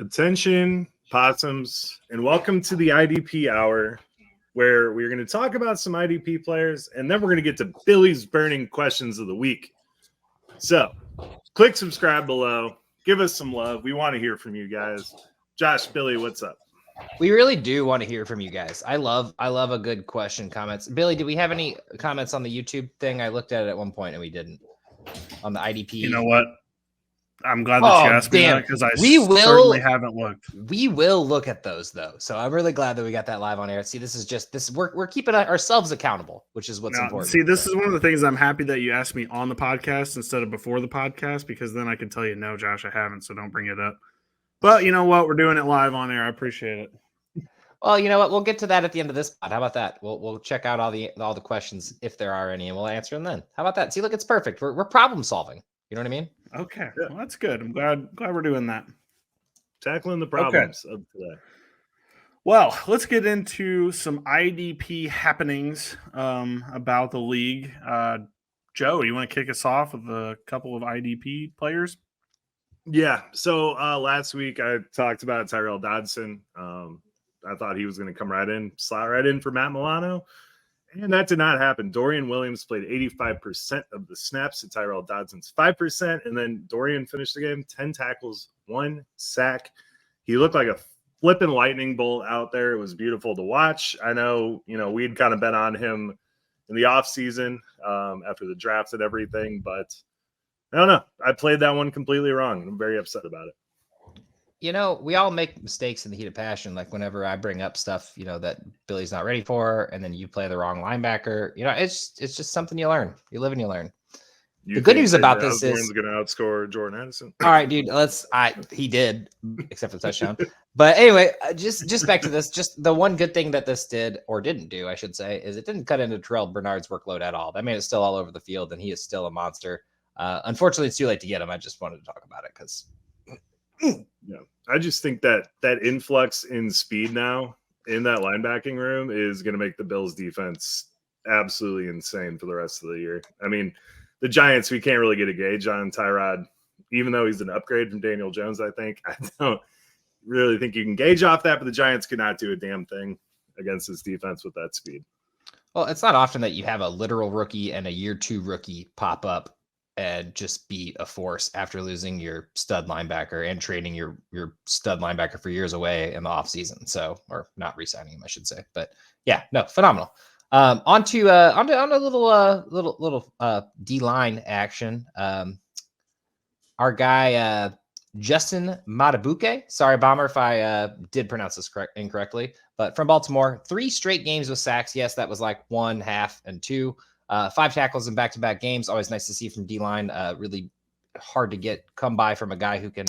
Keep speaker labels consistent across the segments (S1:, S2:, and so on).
S1: Attention, possums, and welcome to the IDP hour, where we're going to talk about some IDP players, and then we're going to get to Billy's burning questions of the week. So, click subscribe below. Give us some love. We want to hear from you guys. Josh, Billy, what's up?
S2: We really do want to hear from you guys. I love a good question, comments. Billy, do we have any comments on the YouTube thing? I looked at it at one point and we didn't on the IDP.
S3: You know what? I'm glad that you asked me that because I certainly haven't looked.
S2: We will look at those though. So I'm really glad that we got that live on air. See, this is just this. We're keeping ourselves accountable, which is what's important.
S3: See, this is one of the things I'm happy that you asked me on the podcast instead of before the podcast, because then I can tell you, no, Josh, I haven't. So don't bring it up. But you know what? We're doing it live on air. I appreciate it.
S2: Well, you know what? We'll get to that at the end of this pod. How about that? We'll check out all the questions if there are any, and we'll answer them then. How about that? See, look, it's perfect. We're problem solving. You know what I mean?
S3: Okay, well, that's good. I'm glad we're doing that.
S1: Tackling the problems of today.
S3: Well, let's get into some IDP happenings about the league. Joe, you want to kick us off with a couple of IDP players?
S1: Yeah. So last week I talked about Tyrell Dodson. I thought he was going to come slot right in for Matt Milano. And that did not happen. Dorian Williams played 85% of the snaps, and Tyrell Dodson's 5%. And then Dorian finished the game 10 tackles, 1 sack. He looked like a flipping lightning bolt out there. It was beautiful to watch. I know, we'd kind of bet on him in the offseason after the draft and everything, but I don't know. I played that one completely wrong, and I'm very upset about it.
S2: We all make mistakes in the heat of passion. Like whenever I bring up stuff, that Billy's not ready for, and then you play the wrong linebacker. It's just something you learn. You live and you learn. The good news about this is
S1: going to outscore Jordan Addison.
S2: All right, dude. He did, except for the touchdown. But anyway, just back to this. Just the one good thing that this did or didn't do, I should say, is it didn't cut into Terrell Bernard's workload at all. That made it still all over the field, and he is still a monster. Unfortunately, it's too late to get him. I just wanted to talk about it because.
S1: Yeah, I just think that influx in speed now in that linebacking room is going to make the Bills defense absolutely insane for the rest of the year. I mean, the Giants, we can't really get a gauge on Tyrod, even though he's an upgrade from Daniel Jones, I think. I don't really think you can gauge off that, but the Giants could not do a damn thing against this defense with that speed.
S2: Well, it's not often that you have a literal rookie and a year 2 rookie pop up and just be a force after losing your stud linebacker and trading your stud linebacker for years away in the offseason. So, or not re-signing him, I should say. But yeah, no, phenomenal. On to a little D-line action. Our guy Justin Matabuke. Sorry, Bomber, if I did pronounce this incorrectly. But from Baltimore, 3 straight games with sacks. Yes, that was like 1, half, and 2. 5 tackles in back-to-back games. Always nice to see from D-line. Really hard to come by from a guy who can,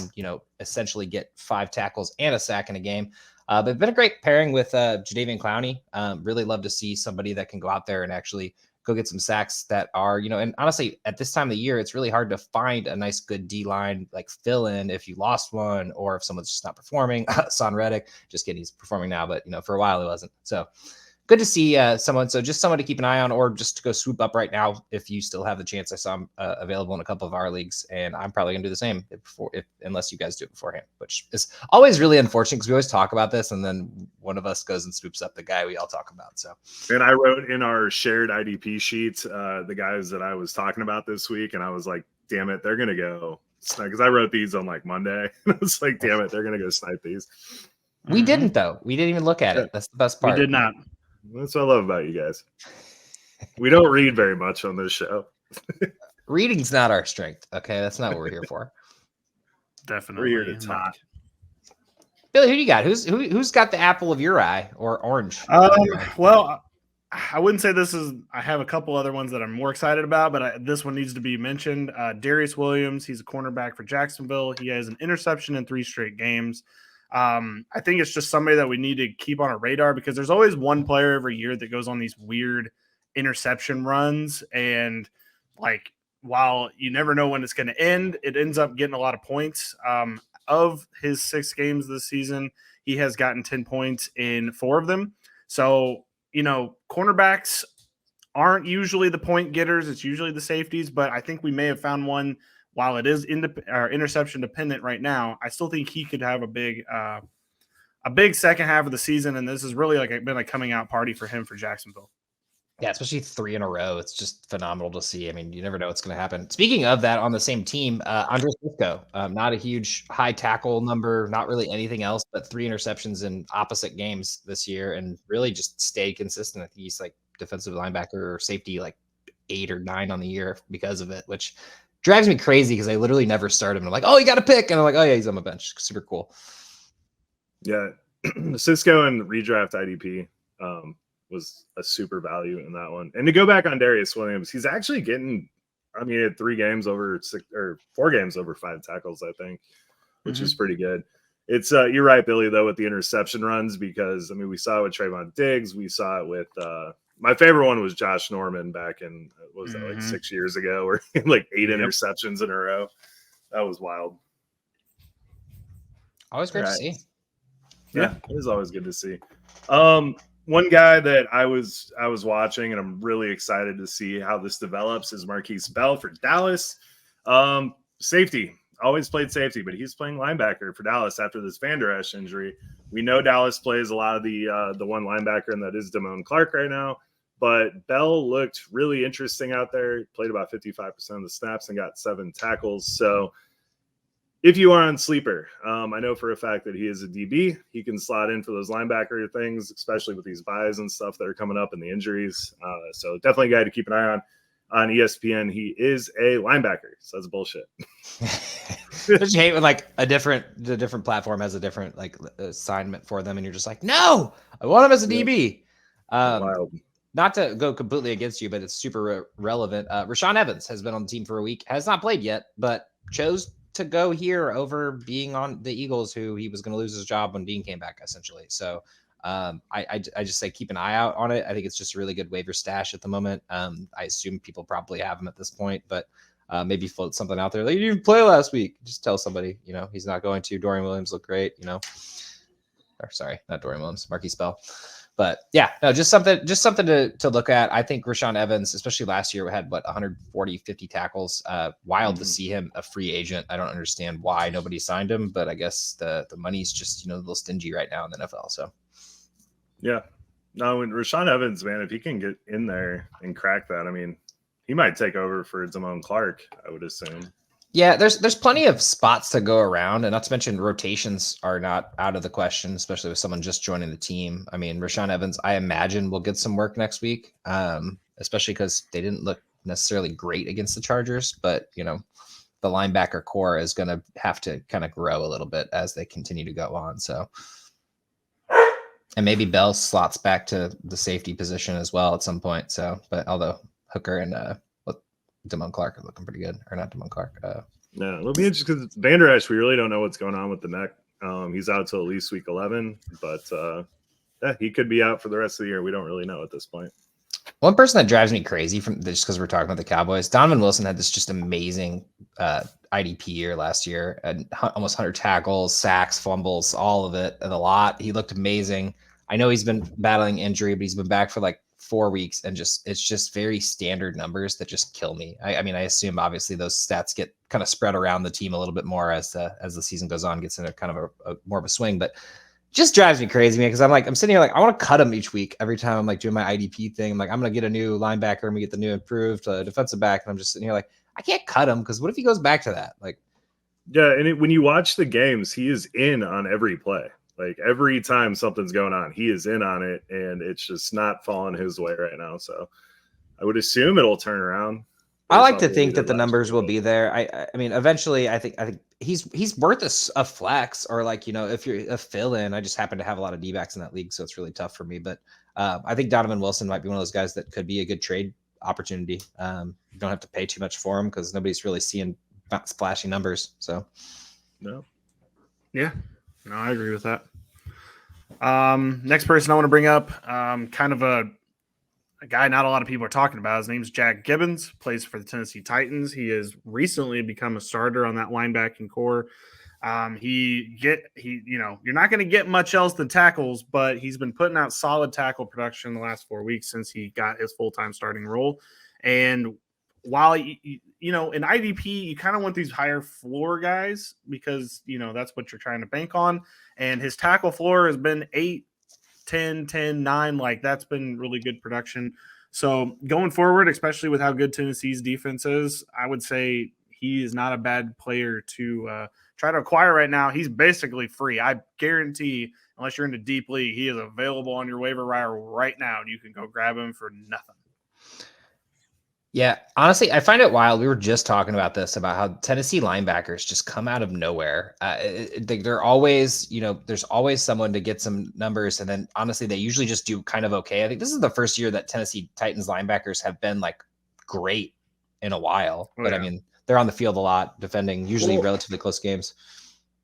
S2: essentially get 5 tackles and a sack in a game. But it's been a great pairing with Jadeveon Clowney. Really love to see somebody that can go out there and actually go get some sacks that are, and honestly, at this time of the year, it's really hard to find a nice, good D-line, like fill in if you lost one or if someone's just not performing. Son Reddick, just kidding, he's performing now, but, for a while he wasn't. So good to see someone. So just someone to keep an eye on, or just to go swoop up right now if you still have the chance. I saw him available in a couple of our leagues, and I'm probably gonna do the same unless you guys do it beforehand, which is always really unfortunate because we always talk about this, and then one of us goes and swoops up the guy we all talk about. So,
S1: and I wrote in our shared IDP sheet the guys that I was talking about this week, and I was like, "Damn it, they're gonna go," because I wrote these on like Monday. I was like, "Damn it, they're gonna go snipe these."
S2: We didn't though. We didn't even look at it. That's the best part.
S3: We did not.
S1: That's what I love about you guys. We don't read very much on this show.
S2: Reading's not our strength. Okay, that's not what we're here for.
S3: Definitely,
S1: we're here to talk.
S2: Billy, who do you got? Who's got the apple of your eye or orange?
S3: Well, I wouldn't say this is. I have a couple other ones that I'm more excited about, but this one needs to be mentioned. Darius Williams, he's a cornerback for Jacksonville. He has an interception in 3 straight games. I think it's just somebody that we need to keep on our radar because there's always one player every year that goes on these weird interception runs. And while you never know when it's going to end, it ends up getting a lot of points. Of his 6 games this season, he has gotten 10 points in 4 of them. So, cornerbacks aren't usually the point getters. It's usually the safeties, but I think we may have found one while it is interception dependent right now, I still think he could have a big second half of the season, and this is really been a coming out party for him for Jacksonville.
S2: Yeah, especially 3 in a row. It's just phenomenal to see. I mean, you never know what's going to happen. Speaking of that, on the same team, Andre Cisco, not a huge high tackle number, not really anything else, but 3 interceptions in opposite games this year, and really just stayed consistent. I think he's like defensive linebacker or safety, like 8 or 9 on the year because of it, which drives me crazy because I literally never start him. I'm like, oh, you got to pick, and I'm like, oh yeah, he's on my bench. Super cool.
S1: Yeah, Cisco and redraft IDP was a super value in that one. And to go back on Darius Williams, he's actually getting, I mean, he had 3 games over 6 or 4 games over 5 tackles, I think, which is pretty good. It's you're right, Billy, though, with the interception runs, because I mean, we saw it with Trayvon Diggs, we saw it with my favorite one was Josh Norman back in, what was that, like 6 years ago, where he had like 8 interceptions in a row. That was wild.
S2: Always great to see.
S1: Yeah, it is always good to see. One guy that I was watching, and I'm really excited to see how this develops, is Marquise Bell for Dallas. Safety, always played safety, but he's playing linebacker for Dallas after this Van Der Esch injury. We know Dallas plays a lot of the one linebacker, and that is Damone Clark right now. But Bell looked really interesting out there. He played about 55% of the snaps and got 7 tackles. So if you are on sleeper, I know for a fact that he is a DB. He can slot in for those linebacker things, especially with these buys and stuff that are coming up and the injuries. So definitely a guy to keep an eye on. On ESPN, he is a linebacker. So that's bullshit.
S2: Don't you hate when like the different platform has a different like assignment for them, and you're just like, no, I want him as a DB.
S1: Wild.
S2: Not to go completely against you, but it's super relevant. Rashaan Evans has been on the team for a week, has not played yet, but chose to go here over being on the Eagles, who he was going to lose his job when Dean came back, essentially. So I just say keep an eye out on it. I think it's just a really good waiver stash at the moment. I assume people probably have him at this point, but maybe float something out there. Like, you didn't play last week. Just tell somebody, he's not going to. Dorian Williams looked great, or sorry, not Dorian Williams, Marquise Bell. But yeah, no, just something to look at. I think Rashaan Evans, especially last year, had 140, 50 tackles. Wild to see him a free agent. I don't understand why nobody signed him, but I guess the money's just a little stingy right now in the NFL. So
S1: yeah, no, and Rashaan Evans, man, if he can get in there and crack that, I mean, he might take over for Damone Clark, I would assume.
S2: Yeah, there's plenty of spots to go around, and not to mention rotations are not out of the question, especially with someone just joining the team. I mean, Rashaan Evans, I imagine, will get some work next week, especially because they didn't look necessarily great against the Chargers, but the linebacker core is going to have to kind of grow a little bit as they continue to go on. So, and maybe Bell slots back to the safety position as well at some point. So, but although Hooker and Damone Clark are looking pretty good, or not Damone Clark.
S1: Yeah, it'll be interesting because Van Der Esch, we really don't know what's going on with the neck. He's out till at least week 11, but yeah, he could be out for the rest of the year. We don't really know at this point.
S2: One person that drives me crazy from this, because we're talking about the Cowboys, Donovan Wilson had this just amazing IDP year last year, and almost 100 tackles, sacks, fumbles, all of it, and a lot. He looked amazing. I know he's been battling injury, but he's been back for like 4 weeks, and it's just very standard numbers that just kill me. I mean, I assume obviously those stats get kind of spread around the team a little bit more as the season goes on, gets in a kind of a more of a swing, but just drives me crazy, man. Because I'm sitting here like, I want to cut him each week. Every time I'm like doing my IDP thing, I'm like, I'm gonna get a new linebacker, I'm gonna get the new improved defensive back, and I'm just sitting here like, I can't cut him because what if he goes back to that? Like,
S1: yeah, and when you watch the games, he is in on every play. Like every time something's going on, he is in on it, and it's just not falling his way right now. So I would assume it'll turn around.
S2: I like to think that the numbers will be there. I mean, eventually, I think he's worth a flex, or like, if you're a fill-in. I just happen to have a lot of D-backs in that league, so it's really tough for me. But I think Donovan Wilson might be one of those guys that could be a good trade opportunity. You don't have to pay too much for him because nobody's really seeing splashy numbers. So
S1: no,
S3: yeah. No, I agree with that. Next person I want to bring up, kind of a guy not a lot of people are talking about. His name's Jack Gibbons, plays for the Tennessee Titans. He has recently become a starter on that linebacking core. You're not going to get much else than tackles, but he's been putting out solid tackle production in the last 4 weeks since he got his full-time starting role. And while in IDP, you kind of want these higher floor guys because that's what you're trying to bank on. And his tackle floor has been 8, 10, 10, 9. Like that's been really good production. So going forward, especially with how good Tennessee's defense is, I would say he is not a bad player to try to acquire right now. He's basically free. I guarantee, unless you're in a deep league, he is available on your waiver wire right now, and you can go grab him for nothing.
S2: Yeah, honestly, I find it wild. We were just talking about this, about how Tennessee linebackers just come out of nowhere. They're always, there's always someone to get some numbers. And then honestly, they usually just do kind of okay. I think this is the first year that Tennessee Titans linebackers have been like great in a while. But I mean, they're on the field a lot, defending usually relatively close games.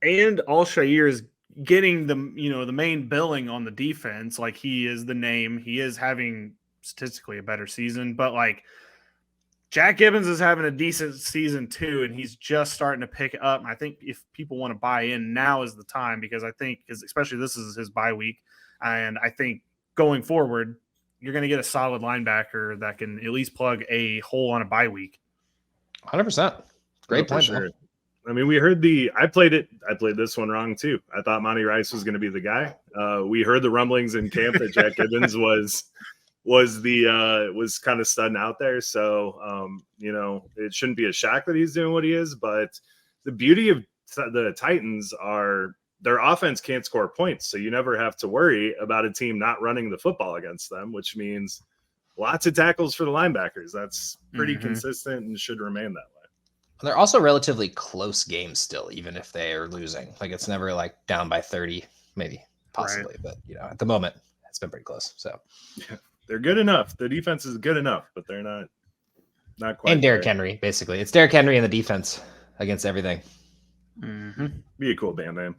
S3: And Al-Shaair is getting the main billing on the defense. Like he is the name. He is having statistically a better season, but like Jack Gibbons is having a decent season too, and he's just starting to pick up. And I think if people want to buy in, now is the time, because I think, especially this is his bye week, and I think going forward, you're going to get a solid linebacker that can at least plug a hole on a bye week.
S2: 100%. Great point.
S1: Sure. I mean, we heard I played this one wrong too. I thought Monty Rice was going to be the guy. We heard the rumblings in camp that Jack Gibbons was kind of studding out there. So, it shouldn't be a shock that he's doing what he is, but the beauty of the Titans are their offense can't score points. So you never have to worry about a team not running the football against them, which means lots of tackles for the linebackers. That's pretty consistent and should remain that way.
S2: They're also relatively close games still, even if they are losing. Like it's never like down by 30, maybe possibly, but at the moment it's been pretty close. So
S1: yeah. They're good enough. The defense is good enough, but they're not quite.
S2: And Derrick Henry, basically. It's Derrick Henry and the defense against everything.
S1: Be a cool band name.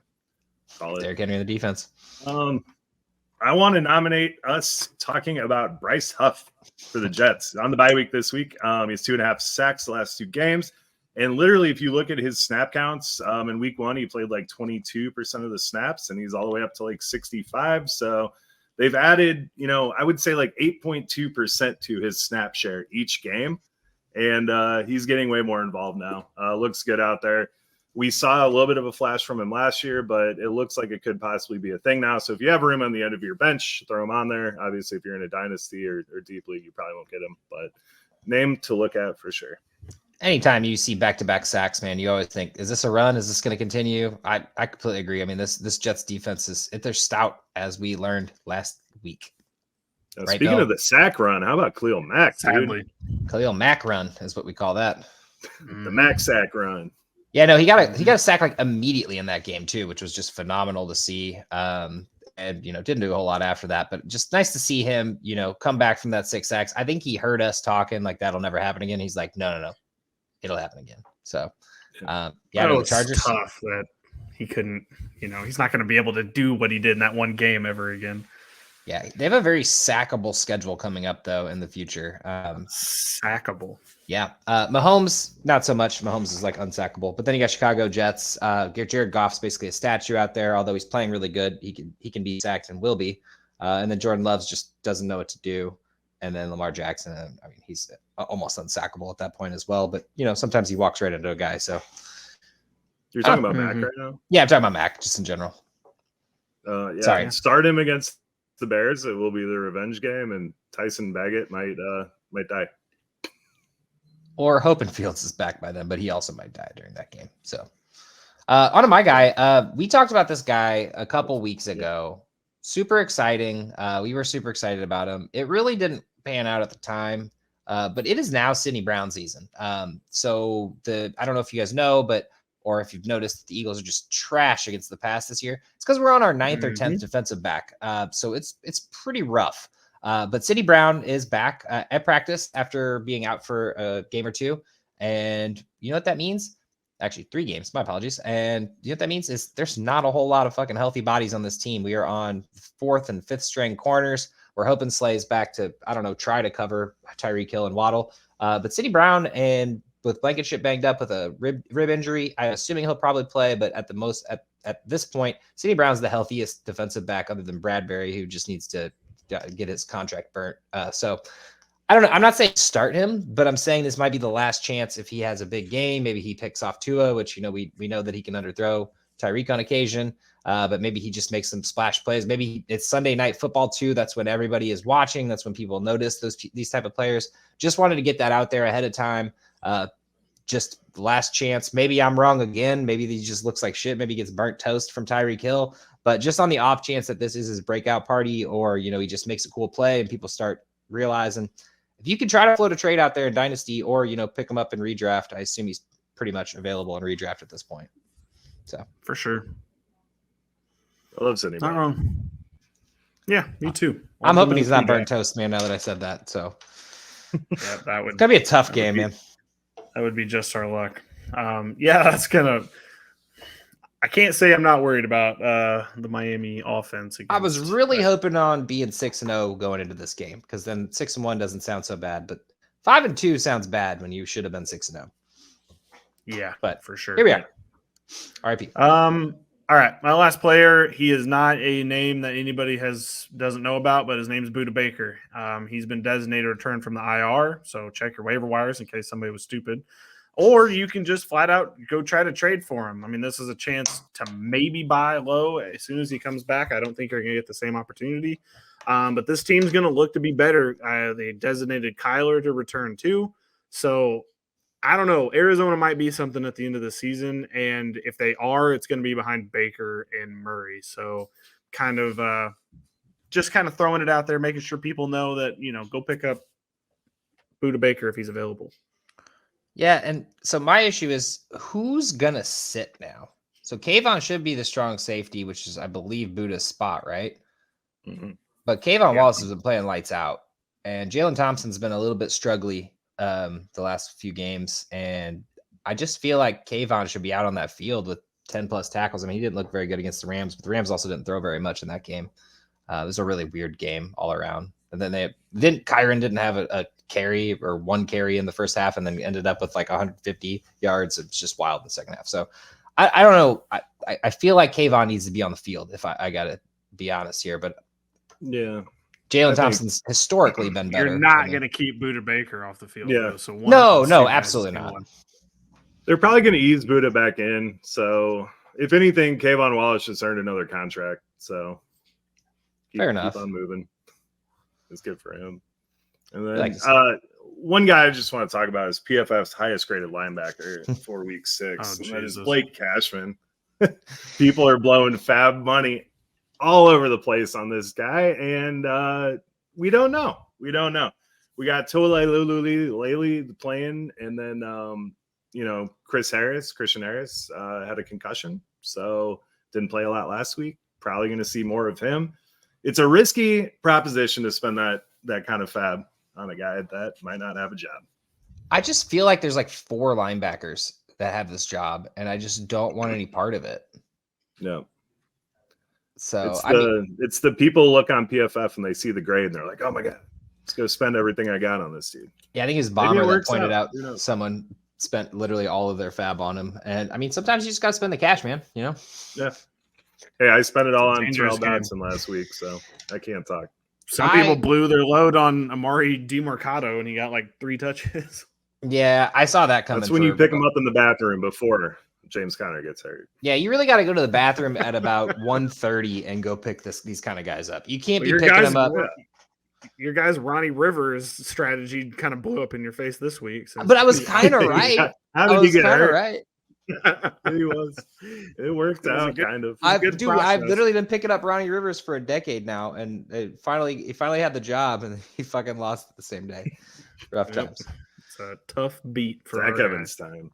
S1: Solid.
S2: Derrick Henry and the defense.
S1: I want to nominate us talking about Bryce Huff for the Jets on the bye week this week. He has 2.5 sacks the last 2 games. And literally, if you look at his snap counts, in week 1, he played like 22% of the snaps, and he's all the way up to like 65. So they've added, I would say like 8.2% to his snap share each game. And he's getting way more involved now. Looks good out there. We saw a little bit of a flash from him last year, but it looks like it could possibly be a thing now. So if you have room on the end of your bench, throw him on there. Obviously, if you're in a dynasty or deep league, you probably won't get him, but name to look at for sure.
S2: Anytime you see back-to-back sacks, man, you always think, is this a run? Is this going to continue? I completely agree. I mean, this Jets defense they're stout, as we learned last week.
S1: Right, speaking of the sack run, how about Khalil Mack?
S3: Sadly,
S2: Khalil Mack run is what we call that.
S1: The Mack sack run.
S2: Yeah, no, he got a sack like immediately in that game too, which was just phenomenal to see. And didn't do a whole lot after that, but just nice to see him, come back from that 6 sacks. I think he heard us talking like that'll never happen again. He's like, no. It'll happen again. So, the Chargers,
S3: tough that he couldn't, he's not going to be able to do what he did in that one game ever again.
S2: Yeah, they have a very sackable schedule coming up though in the future.
S3: Sackable.
S2: Yeah, Mahomes not so much. Mahomes is like unsackable, but then you got Chicago Jets. Jared Goff's basically a statue out there. Although he's playing really good, he can be sacked and will be. And then Jordan Love just doesn't know what to do. And then Lamar Jackson, I mean, he's almost unsackable at that point as well. But, sometimes he walks right into a guy. So
S1: you're talking about Mac right now?
S2: Yeah, I'm talking about Mac just in general.
S1: Yeah.
S2: Sorry.
S1: Start him against the Bears. It will be the revenge game, and Tyson Baggett might die.
S2: Or Hope and Fields is back by then, but he also might die during that game. So on to my guy. We talked about this guy a couple weeks ago. Super exciting. We were super excited about him. It really didn't pan out at the time, but it is now Sidney Brown season. So I don't know if you guys know, or if you've noticed, the Eagles are just trash against the pass this year. It's because we're on our 9th or 10th defensive back. So it's pretty rough. But Sidney Brown is back at practice after being out for a game or 2. And you know what that means? Actually, 3 games. My apologies. And you know what that means is there's not a whole lot of fucking healthy bodies on this team. We are on 4th and 5th string corners. We're hoping Slay's back to, try to cover Tyreek Hill and Waddle. But Sidney Brown, and with Blankenship banged up with a rib injury, I'm assuming he'll probably play. But at this point, Sidney Brown's the healthiest defensive back other than Bradbury, who just needs to get his contract burnt. So I don't know. I'm not saying start him, but I'm saying this might be the last chance if he has a big game. Maybe he picks off Tua, which, we know that he can underthrow Tyreek on occasion, but maybe he just makes some splash plays. Maybe it's Sunday Night Football too. That's when everybody is watching. That's when people notice these type of players. Just wanted to get that out there ahead of time. Just last chance. Maybe I'm wrong again. Maybe he just looks like shit. Maybe he gets burnt toast from Tyreek Hill. But just on the off chance that this is his breakout party, or, he just makes a cool play and people start realizing, if you can try to float a trade out there in Dynasty or, pick him up in redraft, I assume he's pretty much available in redraft at this point. So
S3: for sure.
S1: I love Sidney.
S3: Not wrong. Yeah, me too.
S2: I'm hoping he's not burnt toast, man, now that I said that. So
S3: yeah, that would
S2: it's gonna be a tough game, man.
S3: That would be just our luck. Yeah, that's gonna. I can't say I'm not worried about the Miami offense.
S2: I was really hoping on being 6-0 going into this game, because then 6-1 doesn't sound so bad, but 5-2 sounds bad when you should have been 6-0.
S3: Yeah,
S2: but
S3: for sure.
S2: Here we are. RIP.
S3: All right, my last player. He is not a name that anybody doesn't know about, but his name is Budda Baker. He's been designated return from the IR, so check your waiver wires in case somebody was stupid. Or you can just flat out go try to trade for him. I mean, this is a chance to maybe buy low as soon as he comes back. I don't think you're going to get the same opportunity. But this team's going to look to be better. They designated Kyler to return too. So I don't know. Arizona might be something at the end of the season. And if they are, it's going to be behind Baker and Murray. So just kind of throwing it out there, making sure people know that, go pick up Budda Baker if he's available.
S2: Yeah, and so my issue is, who's going to sit now? So Kayvon should be the strong safety, which is, I believe, Budda's spot, right?
S1: Mm-hmm.
S2: But Kayvon Wallace has been playing lights out. And Jalen Thompson's been a little bit struggly the last few games. And I just feel like Kayvon should be out on that field with 10-plus tackles. I mean, he didn't look very good against the Rams, but the Rams also didn't throw very much in that game. It was a really weird game all around. And then Kyron didn't have a carry or one carry in the first half, and then ended up with like 150 yards. It's just wild in the second half. So I don't know. I feel like Kayvon needs to be on the field, if I got to be honest here. But
S1: yeah,
S2: Jalen Thompson's historically been better.
S3: You're not going to keep Budda Baker off the field.
S1: Yeah.
S3: Though, so
S2: no, absolutely not.
S1: They're probably going to ease Budda back in. So if anything, Kayvon Wallace just earned another contract. So
S2: fair enough.
S1: Keep on moving. It's good for him. And then one guy I just want to talk about is PFF's highest graded linebacker for week 6. And that is Blake Cashman. People are blowing fab money all over the place on this guy. And we don't know. We got Lele playing. And then, Christian Harris had a concussion. So didn't play a lot last week. Probably going to see more of him. It's a risky proposition to spend that kind of fab on a guy that might not have a job.
S2: I just feel like there's like 4 linebackers that have this job, and I just don't want any part of it.
S1: No.
S2: So
S1: it's the people look on PFF and they see the grade and they're like, oh my God, let's go spend everything I got on this dude.
S2: Yeah, I think his bomber that pointed out someone spent literally all of their fab on him. And I mean, sometimes you just got to spend the cash, man,
S1: Yeah. Hey, I spent it all on Terrell Dodson last week, so I can't talk.
S3: Some people blew their load on Amari DeMarcado, and he got like 3 touches.
S2: Yeah, I saw that coming.
S1: That's when you pick him up in the bathroom before James Conner gets hurt.
S2: Yeah, you really got to go to the bathroom at about 1:30 and go pick these kind of guys up. You can't be picking them up.
S3: Your guy's Ronnie Rivers strategy kind of blew up in your face this week.
S2: But I was kind of right.
S1: How did he get hurt?
S2: Right.
S1: He was. It worked out kind of.
S2: I've literally been picking up Ronnie Rivers for a decade now, and he finally had the job, and he fucking lost it the same day. Rough times.
S3: It's a tough beat for
S1: Zach Evans time.